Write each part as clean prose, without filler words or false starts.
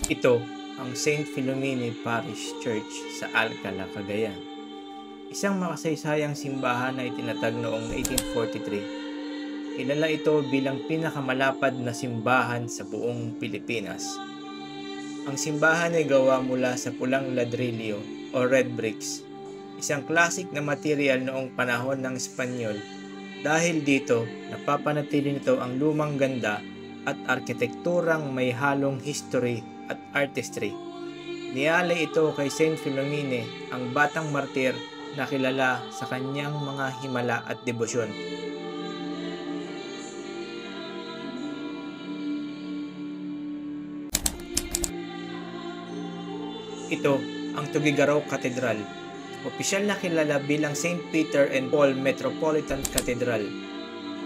Ito ang St. Philomene Parish Church sa Alcala, Cagayan. Isang makasaysayang simbahan na itinatag noong 1843. Kilala ito bilang pinakamalapad na simbahan sa buong Pilipinas. Ang simbahan ay gawa mula sa pulang ladrilyo o red bricks, isang classic na material noong panahon ng Espanyol. Dahil dito, napapanatili nito ang lumang ganda at arkitekturang may halong history at artistry. Nialay ito kay Saint Philomene, ang batang martir na kilala sa kanyang mga himala at debosyon. Ito ang Tugigaraw Cathedral, opisyal na kilala bilang St. Peter and Paul Metropolitan Cathedral.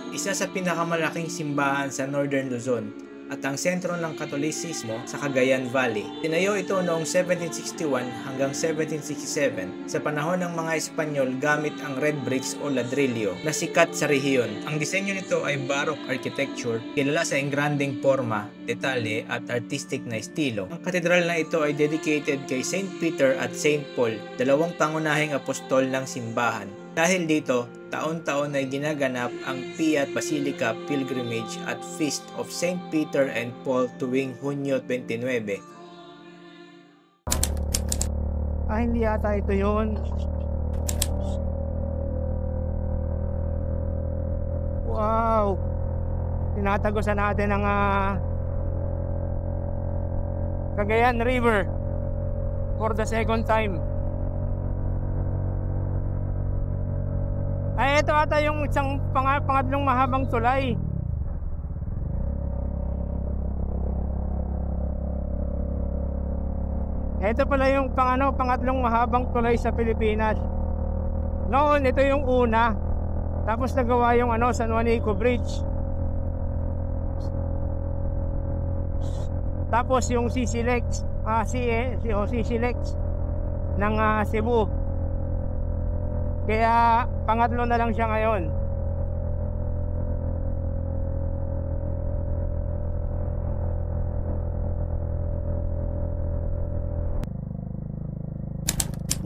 Isa sa pinakamalaking simbahan sa Northern Luzon at ang sentro ng Katolisismo sa Cagayan Valley. Tinayo ito noong 1761 hanggang 1767 sa panahon ng mga Espanyol gamit ang red bricks o ladrilyo na sikat sa rehiyon. Ang disenyo nito ay Baroque architecture, kilala sa engranding forma, detalye at artistic na estilo. Ang katedral na ito ay dedicated kay St. Peter at St. Paul, dalawang pangunahing apostol ng simbahan. Dahil dito, taon-taon ay ginaganap ang Piat Basilica Pilgrimage at Feast of St. Peter and Paul tuwing Hunyo 29. Hindi yata ito yun. Wow! Tinatagusan natin ang Cagayan River for the second time. Ay, ito ata yung isang pangatlong mahabang tulay. Ito pala yung pangatlong mahabang tulay sa Pilipinas. Noon, ito yung una. Tapos nagawa yung San Juanico Bridge. Tapos yung CCLEX, CCLEX ng Cebu. Kaya pangatlo na lang siya ngayon.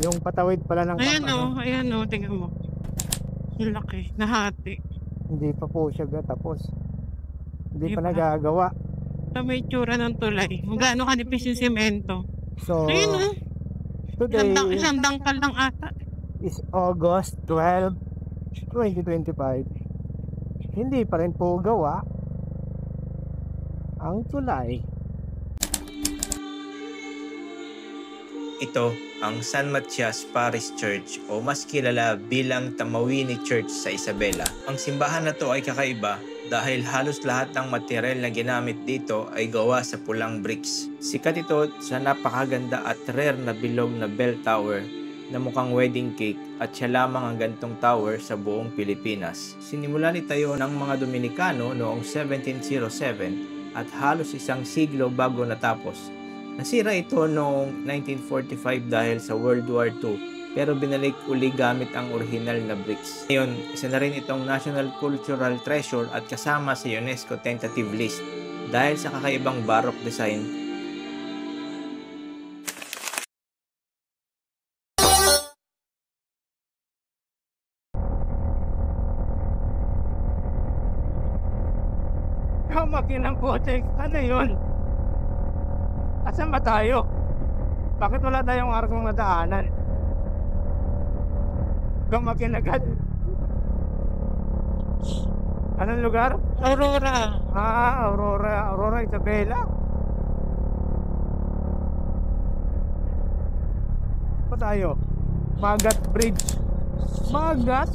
Yung patawid pala ng ayan o, tingnan mo. Yung laki, nahati. Hindi pa po siya tapos. Hindi Hindi pa pa. nagagawa. Ito may tsura ng tulay. Kung gaano kanipis yung semento. So, Ayun o, today isang dangkal lang ata. is August 12, 2025. Hindi pa rin po gawa ang tulay. Ito ang San Matias Parish Church o mas kilala bilang Tamawini Church sa Isabela. Ang simbahan na to ay kakaiba dahil halos lahat ng material na ginamit dito ay gawa sa pulang bricks. Sikat ito sa napakaganda at rare na bilog na bell tower na mukhang wedding cake at siya lamang ang gantong tower sa buong Pilipinas. Sinimulan itayo ng mga Dominikano noong 1707 at halos isang siglo bago natapos. Nasira ito noong 1945 dahil sa World War II pero binalik uli gamit ang orihinal na bricks. Ngayon, isa na rin itong National Cultural Treasure at kasama sa UNESCO tentative list dahil sa kakaibang Baroque design. Makinang kote, ano yun? Asan ba tayo? Bakit wala tayong arkong nadaanan? Gamakin agad. Anong lugar? Aurora. Aurora Isabela. Pa tayo? Magat Bridge. Magat?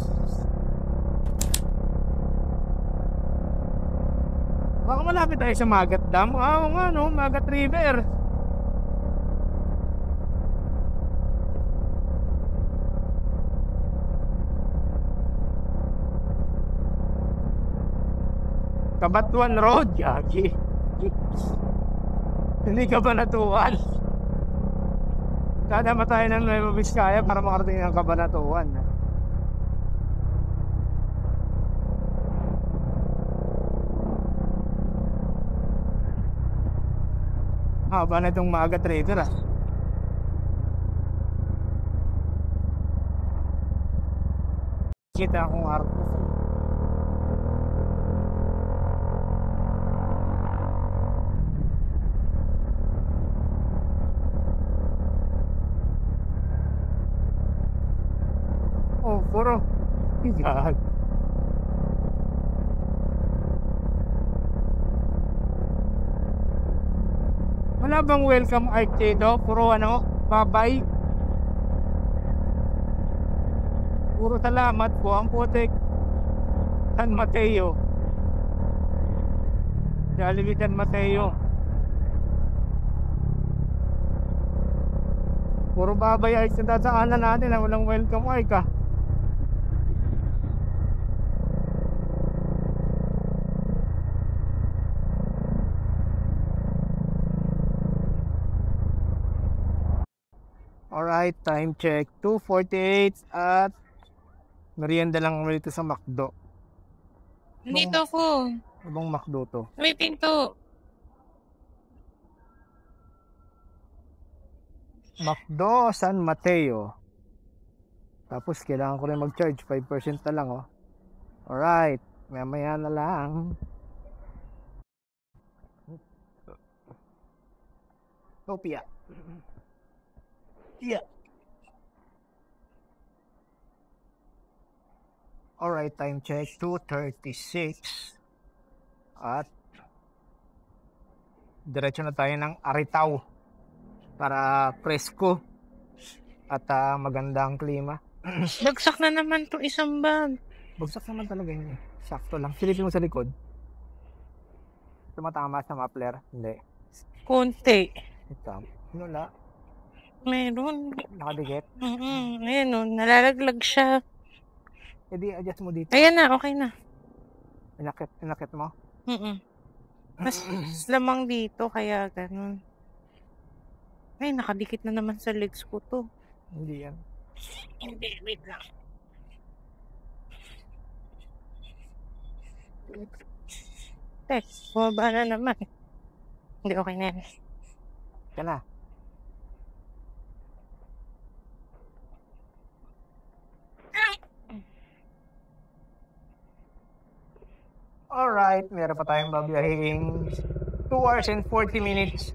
Baka malapit tayo sa Magat Dam. Oo nga no, Magat River. Cabatuan Road, Yaki. Hindi ka ba natuwan? Dadama tayo ng Nueva Vizcaya para makarating ng Cabanatuan. Haba na itong maaga trader ah. Kita akong arko. Oh, puro. God. Wala bang welcome art dito? Puro ano, babay. Puro salamat po ang putik. San Mateo. Jollibee San Mateo. Puro babay art sa dadaanan natin. Walang welcome art ah. Alright, time check 2:48 at merienda lang ako dito sa McDo. Nandito ako. Ibang McDo to? May pinto. McDo San Mateo. Tapos kailangan ko rin mag-charge 5% na lang oh. Alright, mamaya na lang. Topia. Yeah. Alright, time check 2:36 at diretso na tayo ng Aritaw para presko at maganda ang klima. Bagsak na naman to isang bag. Bagsak naman talaga yun eh. Sakto lang. Silipin mo sa likod. Tumatama sa muffler. Hindi. Konti. Ito. Wala. Meron. Nakadikit. Ayan o, nalalaglag siya. E di adjust mo dito. Ayan na, okay na. Inakit mo? Mas lamang dito, kaya ganun. Ay, nakadikit na naman sa legs ko to. Hindi yan. Hindi, wait lang. Tek, bumaba na naman. Hindi, okay na yan. Ka na. Alright, meron pa tayong babiyahing 2 hours and 40 minutes.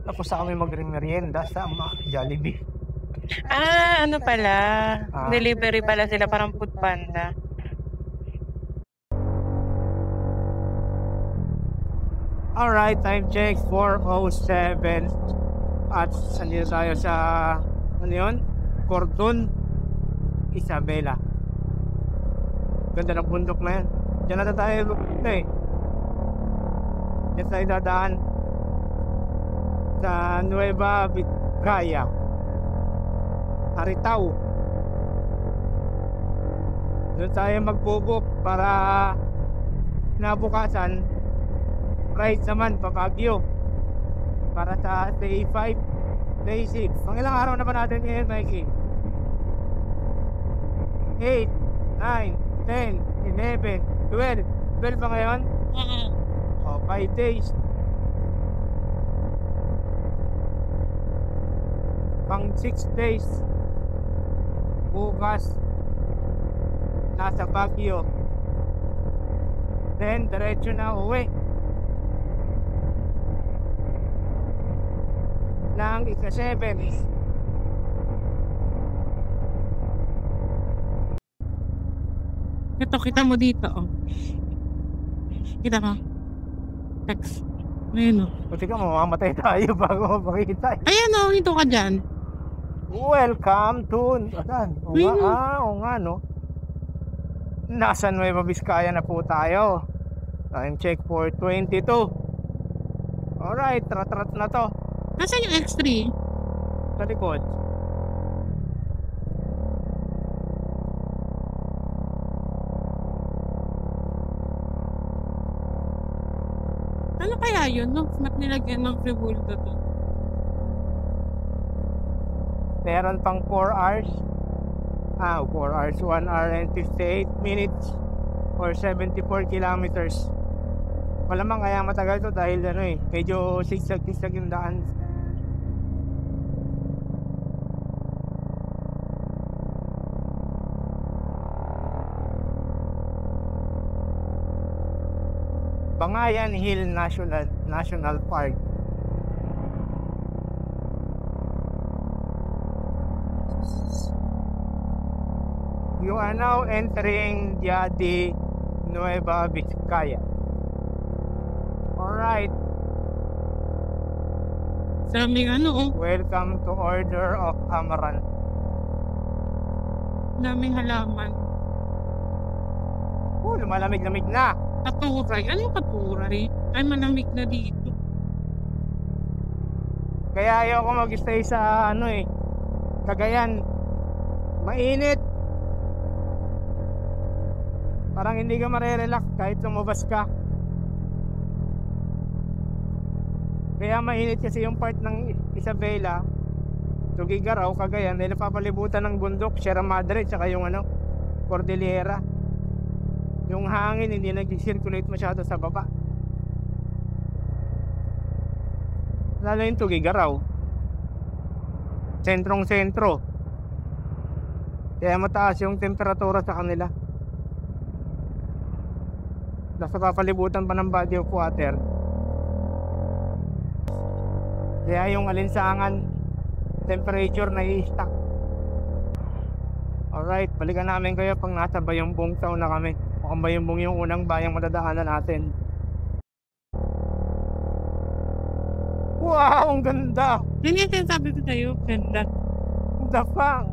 Tapos sa kami mag-merienda sa Jollibee. Ah, ano pala? Delivery pala sila, parang food panda. Alright, time check 4:07. At sandito tayo sa ano yun? Cordon Isabela. Ganda ng bundok na yan. Diyan na tayo eh. Diyan tayo dadaan sa Nueva Vizcaya, Aritaw. Doon tayo magbubok para nabukasan ride naman pa Baguio para sa day 5, day 6. Pang ilang araw na ba natin ngayon, Mikey? 8, 9, 10, 11, 12. 12 ba ngayon? O, 5 days. Pang 6 days. Bukas nasa Baguio. Then, diretso na uwi ng ika-7. Ito, kita mo dito, oh. Kita mo? Text. Ayan, oh. Buti ka, mamamatay tayo bago mapakita. Ayan, oh. Dito ka dyan. Welcome to... Asan? O nga, no? Nasa Nueva Vizcaya na po tayo. Time check 4:22. Alright, trat na to. Nasaan yung X3? Sa likod. Ano kaya yun, no? Ba't nilagyan ng Frivolta to? Meron pang 4 hours. 4 hours, 1 hour and 58 minutes or 74 kilometers. Malamang kaya matagal to dahil ano eh, medyo sigsag-sigsag yung daan. Bangayan Hill National Park. You are now entering Dia de Nueva Vizcaya. Alright, Daming ano, oh. welcome to Order of Amaranth. Daming halaman. Lumalamig-lamig na. Katuray. Ano katuray? Ay, malamig na dito. Kaya ayoko mag-stay sa ano eh, Cagayan. Mainit. Parang hindi ka marerelax kahit lumabas ka. Kaya mainit kasi yung part ng Isabela, Tugigaraw, Cagayan, dahil napapalibutan ng bundok, Sierra Madre, tsaka yung ano, Cordillera. Yung hangin hindi nag-circulate masyado sa baba. Lalo yung Tugigaraw, sentrong-sentro. Kaya mataas yung temperatura sa kanila. Nasa papalibutan pa ng body of water. Kaya yung alinsangan temperature na i-stack. Alright, balikan namin kayo pag nasa Bayambong town na kami. Mukhang Bayambong yung unang bayang madadaanan natin. Wow, ang ganda! Yun yung sinasabi ko sa'yo, ganda. The fuck?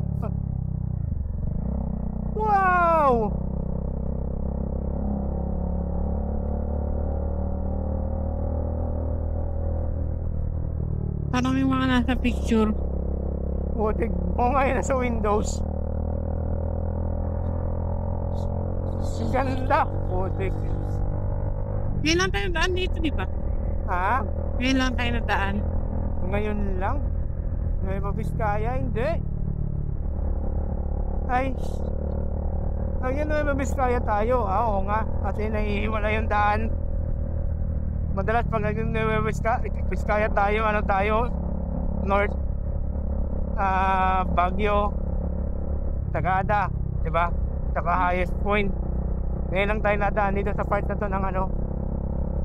Wow! Parang yung mga nasa picture. Putik mo ngayon sa Windows. Ang ganda! Putik. Ngayon lang tayo nadaan dito, di ba? Ha? Ngayon lang tayo nadaan. Ngayon lang? Nueva Vizcaya? Hindi. Ay, ngayon Nueva Vizcaya tayo. Oo nga, kasi naihiwala yung daan. Madalas pag naging Nueva Vizcaya tayo, ano tayo? North, Baguio, Sagada, diba? Saka highest point. Ngayon lang tayo nadaan dito sa part na to ng ano,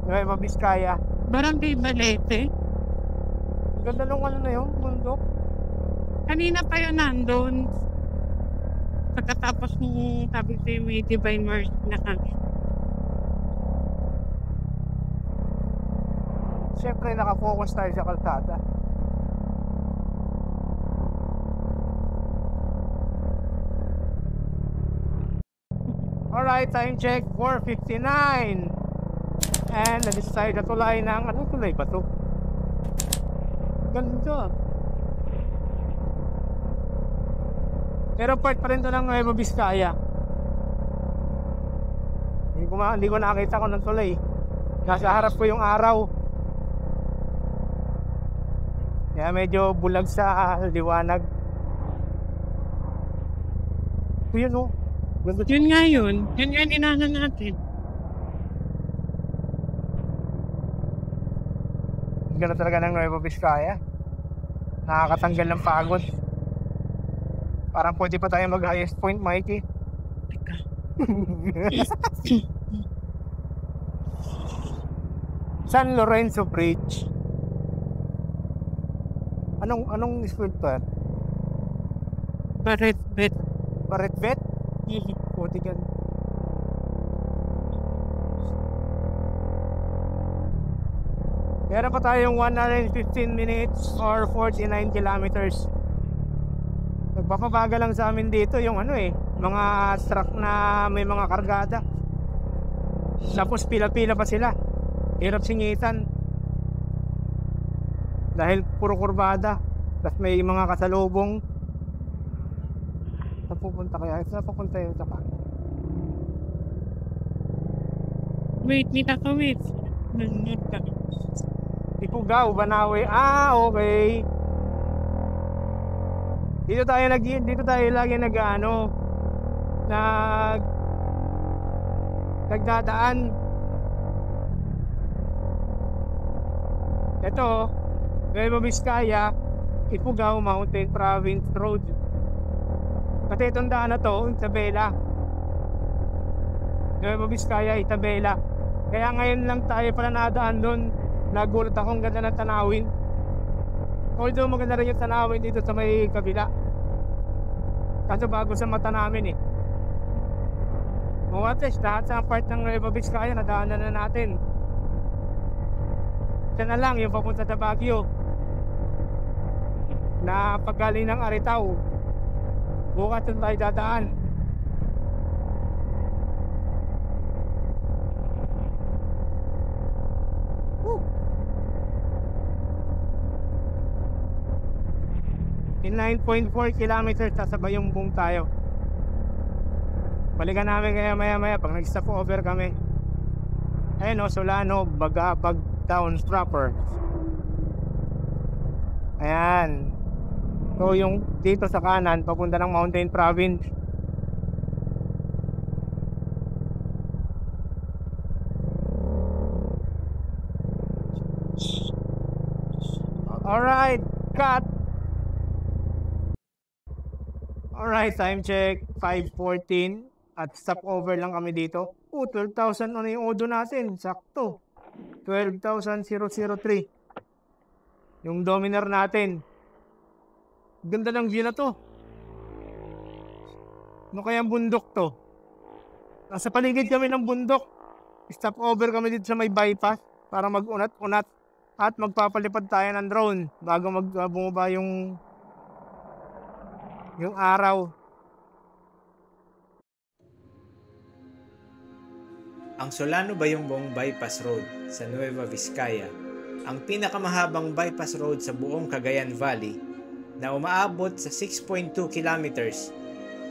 Nueva Vizcaya. Barangay Balete. Ang ganda nung ano na yun, bundok. Kanina pa yun nandun. Pagkatapos nung sabi ko yung may Divine Mercy na kami. Siyempre nakafocus tayo sa kalsada. Alright, time check 4:59. And na-decide na tulay ng anong tulay ba to? Ganda. Pero part pa rin to ng Nueva Vizcaya. Hindi ko nakakita ko ng tulay. Nasa harap ko yung araw. Kaya medyo bulag sa liwanag. Yun o. Yun nga yun. Yun nga inahan natin. Ganda talaga ng Nueva Vizcaya. Nakakatanggal ng pagod. Parang pwede pa tayo mag highest point, Mikey. Teka. San Lorenzo Bridge. Anong school to? Barret bet. Barret Bet? Puti gan. Meron pa tayong 115 minutes or 49 kilometers. Nagpapabaga lang sa amin dito yung ano eh, mga truck na may mga kargada. Tapos pila-pila pa sila. Hirap singitan. Dahil puro kurbada. Tapos may mga kasalubong. Saan pupunta kaya? Saan pupunta yung saka? Wait, may tatawid. Nanonood ka. Ifugao, Banawe. Ah, okay. Dito tayo lagi nagdadaan. Ito, Nueva Vizcaya, Ifugao Mountain Province Road. Kasi itong daan na to, Isabela. Nueva Vizcaya, Isabela. Kaya ngayon lang tayo pala nadaan doon. Nagulat akong ganda ng tanawin. Although maganda rin yung tanawin dito sa may kabila. Kaso bago sa mata namin eh. Mga ates, lahat sa part ng Nueva Vizcaya nadaanan na natin. Siya na lang yung papunta sa Baguio na paggaling ng Aritaw. Bukas na tayo dadaan. In 9.4 kilometers sa Bayumbong tayo. Balikan namin kaya maya pag nag-stop over kami. Ayun o, Solano, Bagabag Town proper. Ayan. So yung dito sa kanan papunta ng Mountain Province. Alright, cut. Alright, time check 5:14 at stop over lang kami dito. 12,000 ano yung odo natin, sakto. 12,003 yung Dominar natin. Ganda ng view na to. Ano kayang bundok to? Nasa paligid kami ng bundok. Stop over kami dito sa may bypass para mag-unat-unat at magpapalipad tayo ng drone bago bumaba yung araw. Ang Solano Bayumbong Bypass Road sa Nueva Vizcaya, ang pinakamahabang bypass road sa buong Cagayan Valley na umaabot sa 6.2 kilometers.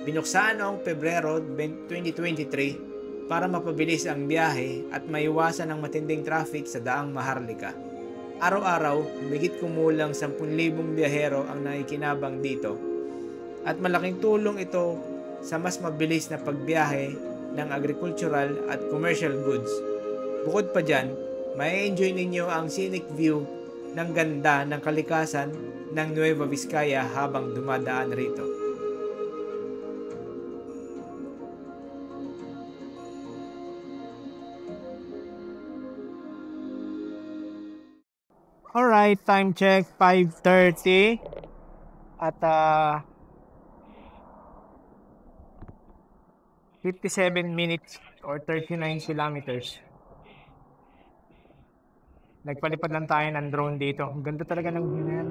Binuksan noong Pebrero 2023 para mapabilis ang biyahe at maiwasan ang matinding traffic sa daang Maharlika. Araw-araw, higit kumulang 10,000 biyahero ang nakikinabang dito at malaking tulong ito sa mas mabilis na pagbiyahe ng agricultural at commercial goods. Bukod pa dyan, mai-enjoy ninyo ang scenic view ng ganda ng kalikasan ng Nueva Vizcaya habang dumadaan rito. Alright, time check 5:30 at 57 minutes or 39 kilometers. Nagpalipad lang tayo ng drone dito. Ang ganda talaga ng view na yan.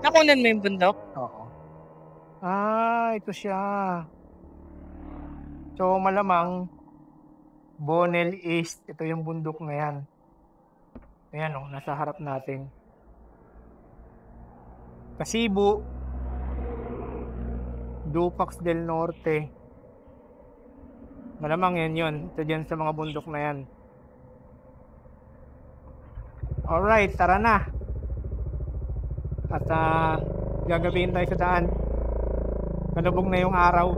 Nakunan mo yung bundok? Oo. Ito siya. So malamang Bonel East. Ito yung bundok na yan. Ayan o, nasa harap natin. Kasibu, Dupax del Norte. Malamang yan yun. Ito dyan sa mga bundok na yan. Alright, tara na. At gagabihin tayo sa daan. Kalubog na yung araw.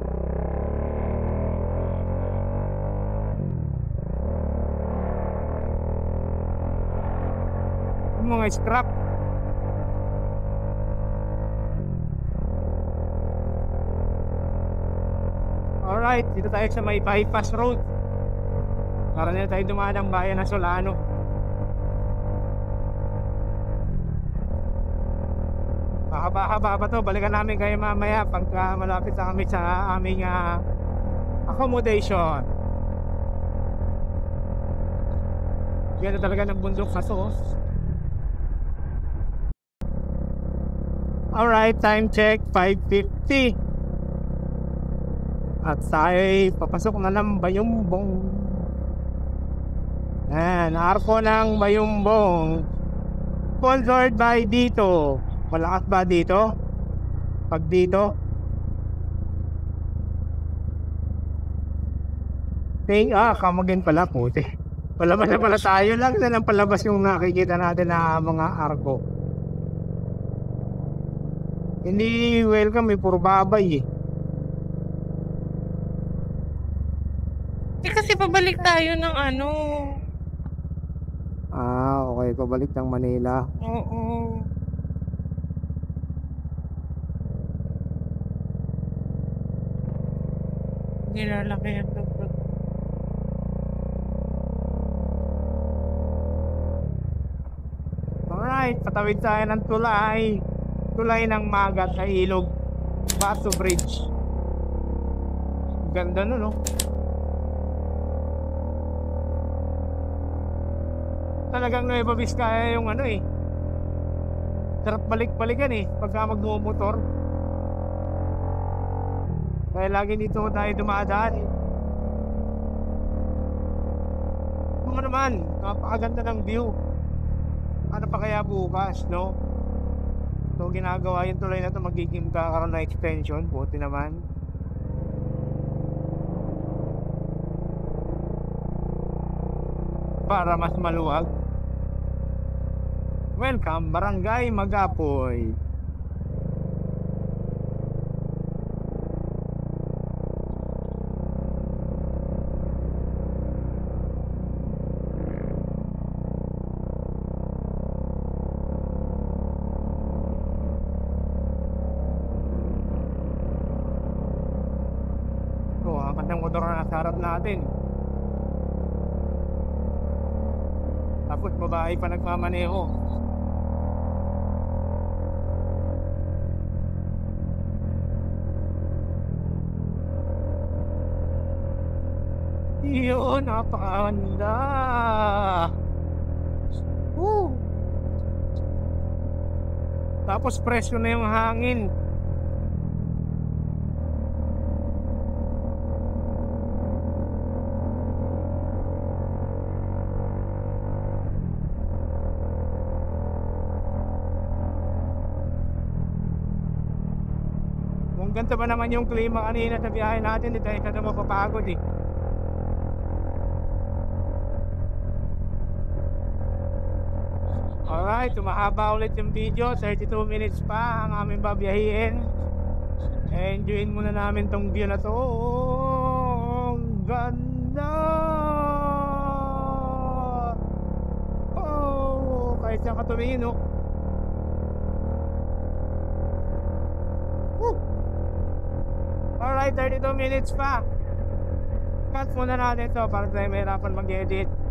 Yung mga scrap. Alright, dito tayo sa may bypass road. Para na tayo dumaan ng bayan ng Solano. Mahaba-haba pa to. Balikan namin kayo mamaya pagka malapit na kami sa aming accommodation. Ganda talaga ng bundok na to. Alright, time check 5:50. At tayo papasok na ng Bayumbong. Ayan, arko ng Bayumbong. Sponsored by dito. Malakas ba dito? Pag dito? Kamagin pala puti. Palabas na pala tayo lang na lang palabas yung nakikita natin na mga arko. Hindi welcome, may puro babay eh. Kasi pabalik tayo ng kayo pabalik ng Manila. Oo. Nilalaki yung tugtog. Alright, patawid tayo ng tulay. Tulay ng Magat sa Ilog. Bato Bridge. Ganda nun, no? Talagang Nueva Vizcaya yung ano eh. Sarap balik-balikan eh pagka magmumotor. Kaya lagi dito tayo dumadaan eh. Ano naman, napakaganda ng view. Ano pa kaya bukas, no? So ginagawa yung tulay na to, magiging kakaroon na extension. Buti naman. Para mas maluwag. Welcome, Barangay Magapoy. So, apat ng motor na nasa harap natin. Tapos babae pa nagmamaneho. Yun, napakaganda. Woo! Tapos presyo na yung hangin. Kung ganito ba naman yung klima kanina sa biyahe natin, di tayo na mapapagod eh. Alright, tumahaba ulit yung video. 32 minutes pa ang aming babiyahin. Enjoyin muna namin tong view na to. Ang ganda! Oh, kahit saan ka tumingin, oh. Woo! Alright, 32 minutes pa. Cut muna natin to para tayo mahirapan mag-edit.